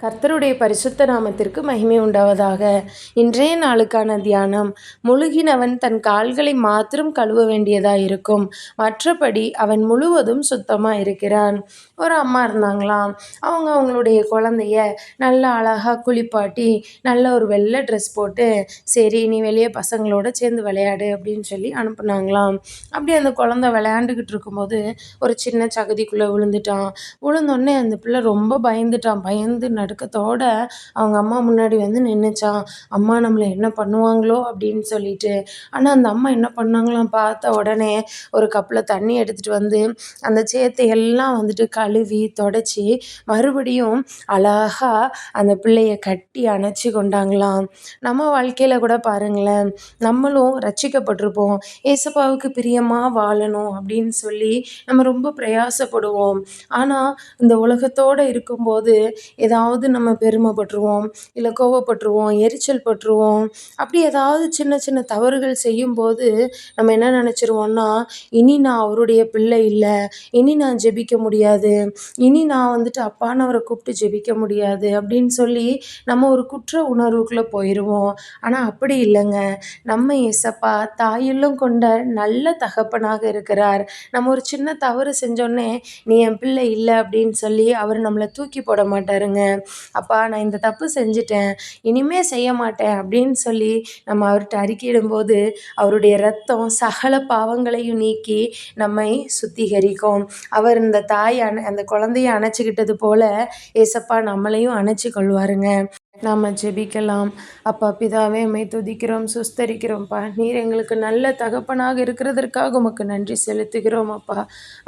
கர்த்தருடைய பரிசுத்த நாமத்திற்கு மகிமை உண்டாவதாக. இன்றைய நாளுக்கான தியானம்: முழுகினவன் தன் கால்களை மாத்திரம் கழுவ வேண்டியதாக இருக்கும், மற்றபடி அவன் முழுவதும் சுத்தமாக இருக்கிறான். ஒரு அம்மா இருந்தாங்களாம். அவங்களுடைய குழந்தைய நல்லா அழகாக குளிப்பாட்டி நல்ல ஒரு வெள்ளை ட்ரெஸ் போட்டு, சரி நீ வெளியே பசங்களோட சேர்ந்து விளையாடு அப்படின்னு சொல்லி அனுப்புனாங்களாம். அப்படி அந்த குழந்தை விளையாண்டுக்கிட்டு இருக்கும்போது ஒரு சின்ன சகதிக்குள்ளே விழுந்துட்டான். விழுந்தோடனே அந்த பிள்ளை ரொம்ப பயந்துட்டான். பயந்து நடுக்கத்தோட அவங்க அம்மா முன்னாடி வந்து நின்றுச்சான். அம்மா நம்மளை என்ன பண்ணுவாங்களோ அப்படின்னு சொல்லிட்டு. ஆனால் அந்த அம்மா என்ன பண்ணாங்களாம், பார்த்த உடனே ஒரு கப்பில் தண்ணி எடுத்துகிட்டு வந்து அந்த சேத்தை எல்லாம் வந்துட்டு கழுவி தொடச்சி மறுபடியும் அழகா அந்த பிள்ளைய கட்டி அணைச்சி கொண்டாங்களாம். நம்ம வாழ்க்கையில் கூட பாருங்களேன், நம்மளும் ரட்சிக்கப்பட்டிருப்போம், ஏசப்பாவுக்கு பிரியமாக வாழணும் அப்படின்னு சொல்லி நம்ம ரொம்ப பிரயாசப்படுவோம். ஆனால் இந்த உலகத்தோடு இருக்கும்போது ஏதாவது நம்ம பெருமைப்பட்டுருவோம், இல்லை கோவப்பட்டுருவோம், எரிச்சல் பட்டுருவோம். அப்படி ஏதாவது சின்ன சின்ன தவறுகள் செய்யும்போது நம்ம என்ன நினச்சிருவோம்னா, இனி நான் அவருடைய பிள்ளை இல்லை, இனி நான் ஜெபிக்க முடியாது, இனி நான் வந்துட்டு அப்பானவரை கூப்பிட்டு ஜெபிக்க முடியாது அப்படின்னு சொல்லி நம்ம ஒரு குற்ற உணர்வுக்குள்ளே போயிடுவோம். ஆனால் அப்படி இல்லைங்க. நம்ம ஏசப்பா தாயுள்ளம் கொண்ட நல்ல தகப்பனாக இருக்கிறார். நம்ம ஒரு சின்ன தவறு செஞ்சோடனே நீ என் பிள்ளை இல்லை அப்படின்னு சொல்லி அவர் நம்மளை தூக்கி போட மாட்டாருங்க. அப்பா நான் இந்த தப்பு செஞ்சிட்டேன், இனிமே செய்ய மாட்டேன் அப்படின்னு சொல்லி நம்ம அவர்கிட்ட அறிக்கையிடும்போது அவருடைய இரத்தம் சகல பாவங்களையும் நீக்கி நம்மை சுத்திகரிக்கும். அவர் இந்த தாய் அந்த குழந்தைய அணைச்சிக்கிட்டது போல ஏசப்பா நம்மளையும் அணைச்சி கொள்வாருங்க. நாம் ஜெபிக்கலாம். அப்பா பிதாவே, உம்மை துதிக்கிறோம், சுஸ்தரிக்கிறோம்ப்பா. நீர் எங்களுக்கு நல்ல தகப்பனாக இருக்கிறதற்காக உமக்கு நன்றி செலுத்துகிறோம் அப்பா.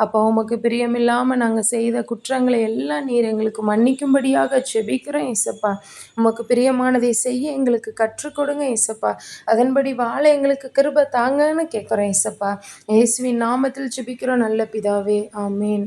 அப்பா உமக்கு பிரியமில்லாமல் நாங்கள் செய்த குற்றங்களை எல்லாம் நீர் எங்களுக்கு மன்னிக்கும்படியாக ஜெபிக்கிறோம் ஏசப்பா. உமக்கு பிரியமானதை செய்ய எங்களுக்கு கற்றுக் கொடுங்க ஏசப்பா. அதன்படி வாழ எங்களுக்கு கிருபை தாங்கன்னு கேட்குறோம் ஏசப்பா. இயேசுவின் நாமத்தில் ஜெபிக்கிறோம் நல்ல பிதாவே, ஆமேன்.